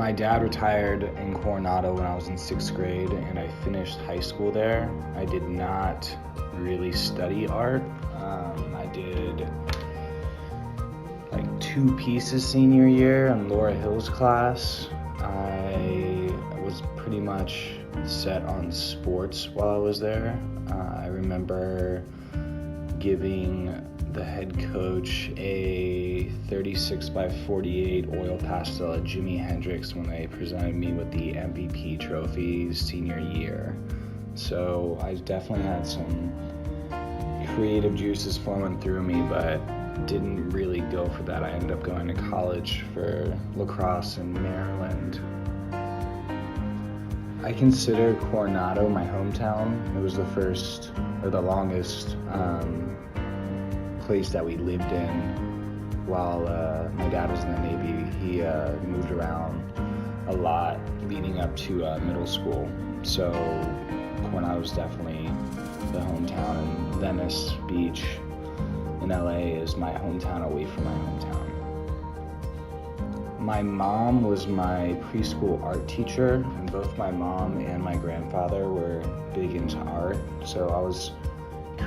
My dad retired in Coronado when I was in 6th grade, and I finished high school there. I did not really study art. I did like 2 pieces senior year in Laura Hill's class. I was pretty much set on sports while I was there. I remember giving the head coach a 36 by 48 oil pastel at Jimi Hendrix when they presented me with the MVP trophy senior year. So I definitely had some creative juices flowing through me, but didn't really go for that. I ended up going to college for lacrosse in Maryland. I consider Coronado my hometown. It was the first or the longest place that we lived in while my dad was in the Navy. He moved around a lot leading up to middle school. So Coronado was definitely the hometown, and Venice Beach in LA is my hometown away from my hometown. My mom was my preschool art teacher, and both my mom and my grandfather were big into art, so I was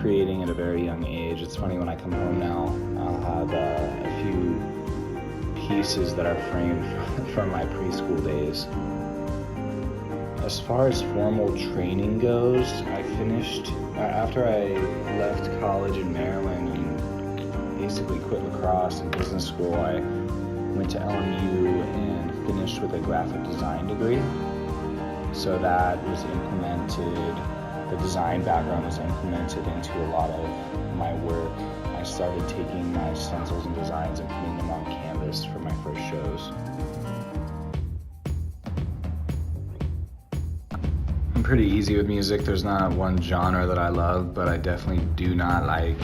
creating at a very young age. It's funny, when I come home now, I'll have a few pieces that are framed from my preschool days. As far as formal training goes, I finished, after I left college in Maryland and basically quit lacrosse and business school, I went to LMU and finished with a graphic design degree. So that was implemented, the design background was implemented into a lot of my work. I started taking my stencils and designs and putting them on canvas for my first shows. I'm pretty easy with music. There's not one genre that I love, but I definitely do not like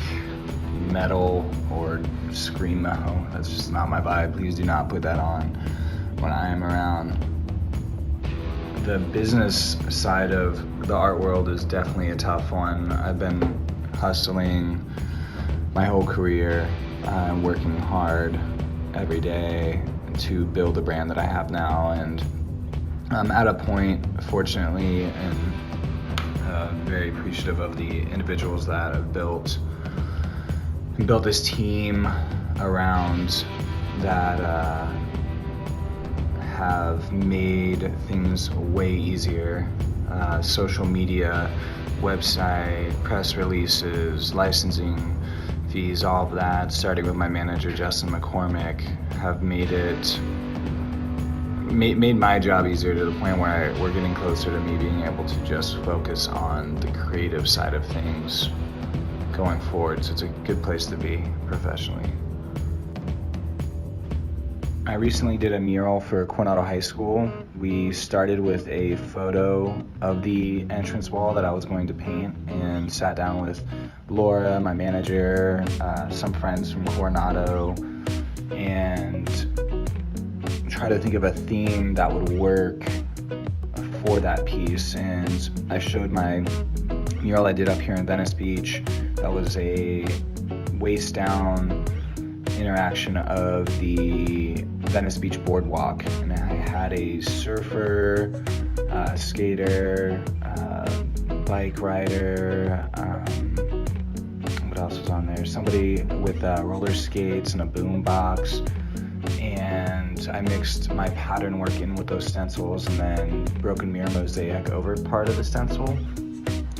metal or screamo. That's just not my vibe. Please do not put that on when I am around. The business side of the art world is definitely a tough one. I've been hustling my whole career, working hard every day to build the brand that I have now, and I'm at a point, fortunately, and very appreciative of the individuals that have built this team around that have made things way easier. Social media, website, press releases, licensing fees, all of that, starting with my manager, Justin McCormick, have made my job easier, to the point where we're getting closer to me being able to just focus on the creative side of things going forward. So it's a good place to be professionally. I recently did a mural for Coronado High School. We started with a photo of the entrance wall that I was going to paint, and sat down with Laura, my manager, some friends from Coronado, and try to think of a theme that would work for that piece. And I showed my mural I did up here in Venice Beach. That was a waist down interaction of the Venice Beach boardwalk, and I had a surfer, skater, bike rider, what else was on there? Somebody with roller skates and a boom box, and I mixed my pattern work in with those stencils and then broken mirror mosaic over part of the stencil.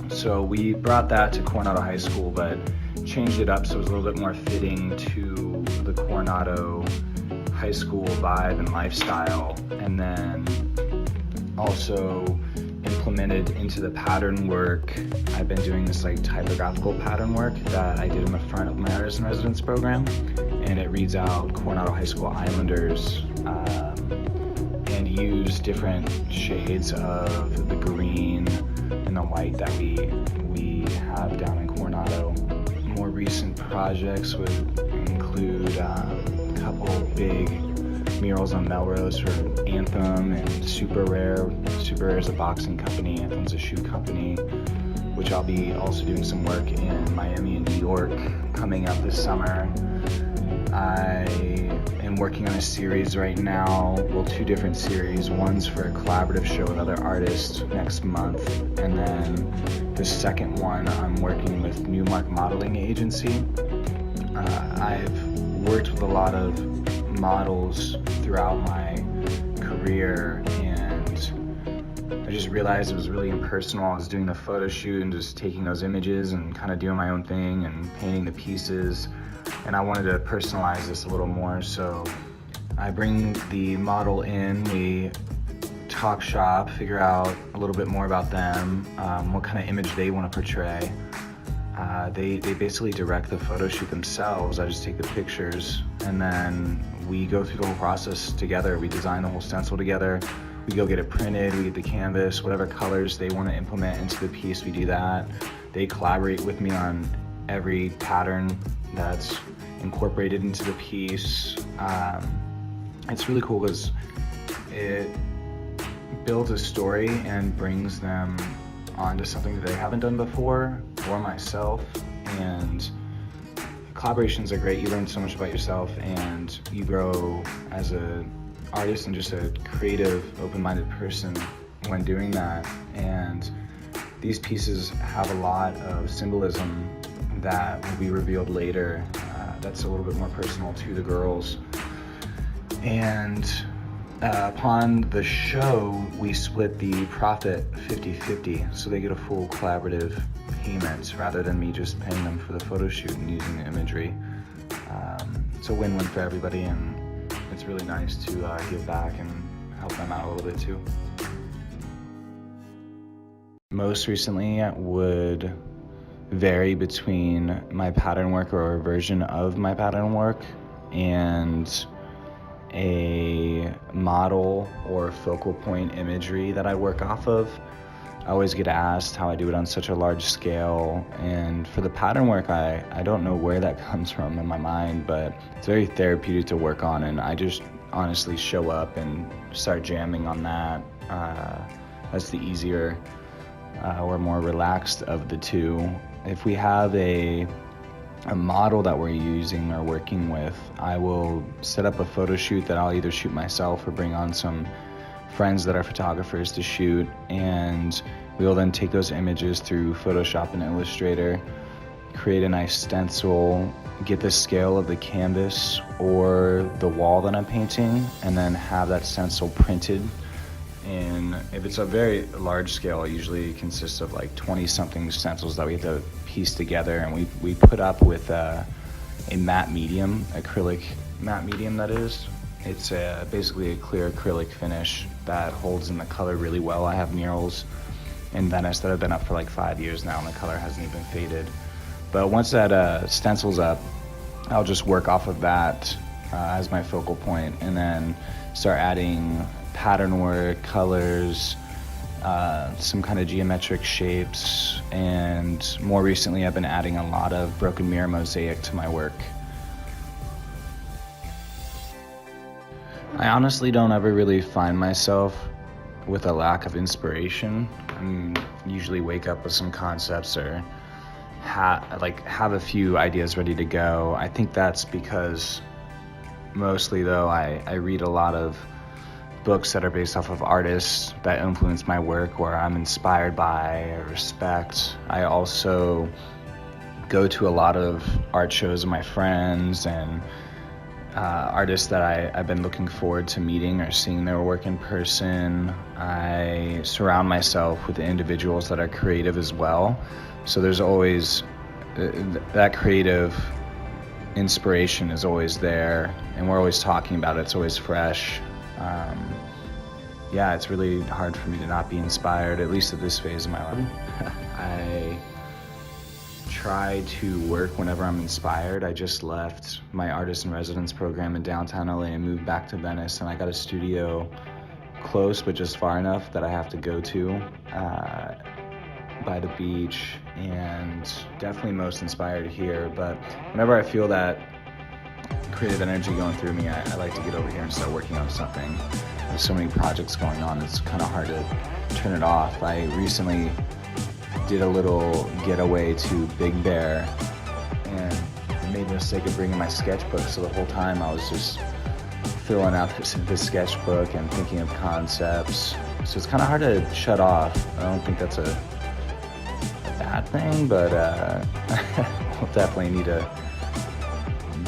So we brought that to Coronado High School, but changed it up so it was a little bit more fitting to the Coronado High School vibe and lifestyle, and then also implemented into the pattern work. I've been doing this like typographical pattern work that I did in the front of my artist in residence program, and it reads out Coronado High School Islanders, and use different shades of the green and the white that we have down in Coronado. More recent projects would include a couple big murals on Melrose for Anthem and Super Rare. Super Rare is a boxing company, Anthem's a shoe company, which I'll be also doing some work in Miami and New York coming up this summer. I am working on a series right now, well, 2 different series. One's for a collaborative show with other artists next month, and then the second one I'm working with Newmark Modeling Agency. I've worked with a lot of models throughout my career, and I just realized it was really impersonal. I was doing the photo shoot and just taking those images and kind of doing my own thing and painting the pieces, and I wanted to personalize this a little more. So I bring the model in, we talk shop, figure out a little bit more about them, what kind of image they want to portray. They basically direct the photo shoot themselves. I just take the pictures, and then we go through the whole process together. We design the whole stencil together. We go get it printed, we get the canvas, whatever colors they want to implement into the piece, we do that. They collaborate with me on every pattern that's incorporated into the piece. It's really cool because it builds a story and brings them onto something that they haven't done before, or myself, and collaborations are great. You learn so much about yourself, and you grow as an artist and just a creative, open-minded person when doing that. And these pieces have a lot of symbolism that will be revealed later. That's a little bit more personal to the girls. And upon the show, we split the profit 50-50, so they get a full collaborative payment rather than me just paying them for the photo shoot and using the imagery. It's a win-win for everybody, and it's really nice to give back and help them out a little bit too. Most recently, it would vary between my pattern work or a version of my pattern work and a model or focal point imagery that I work off of. I always get asked how I do it on such a large scale, and for the pattern work, I don't know where that comes from in my mind, but it's very therapeutic to work on, and I just honestly show up and start jamming on that. That's the easier or more relaxed of the two. If we have a model that we're using or working with, I will set up a photo shoot that I'll either shoot myself or bring on some friends that are photographers to shoot, and we will then take those images through Photoshop and Illustrator, create a nice stencil, get the scale of the canvas or the wall that I'm painting, and then have that stencil printed. And if it's a very large scale, it usually consists of like 20-something stencils that we have to piece together, and we put up with a matte medium, acrylic matte medium that is. It's basically a clear acrylic finish that holds in the color really well. I have murals in Venice that have been up for like 5 years now, and the color hasn't even faded. But once that stencil's up, I'll just work off of that as my focal point, and then start adding pattern work, colors, some kind of geometric shapes, and more recently I've been adding a lot of broken mirror mosaic to my work. I honestly don't ever really find myself with a lack of inspiration. I usually wake up with some concepts or have a few ideas ready to go. I think that's because mostly though I read a lot of books that are based off of artists that influence my work or I'm inspired by or respect. I also go to a lot of art shows with my friends and artists that I've been looking forward to meeting or seeing their work in person. I surround myself with individuals that are creative as well. So there's always that creative inspiration is always there, and we're always talking about it. It's always fresh. Yeah, it's really hard for me to not be inspired, at least at this phase of my life. I try to work whenever I'm inspired. I just left my artist in residence program in downtown LA and moved back to Venice, and I got a studio close but just far enough that I have to go to by the beach, and definitely most inspired here. But whenever I feel that creative energy going through me, I like to get over here and start working on something. There's so many projects going on, it's kind of hard to turn it off. I recently did a little getaway to Big Bear, and made the mistake of bringing my sketchbook, so the whole time I was just filling out this sketchbook and thinking of concepts. So it's kind of hard to shut off. I don't think that's a bad thing, but we'll definitely need to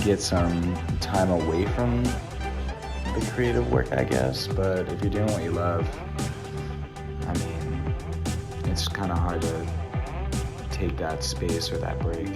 get some time away from the creative work, I guess. But if you're doing what you love, I mean, it's kind of hard to take that space or that break.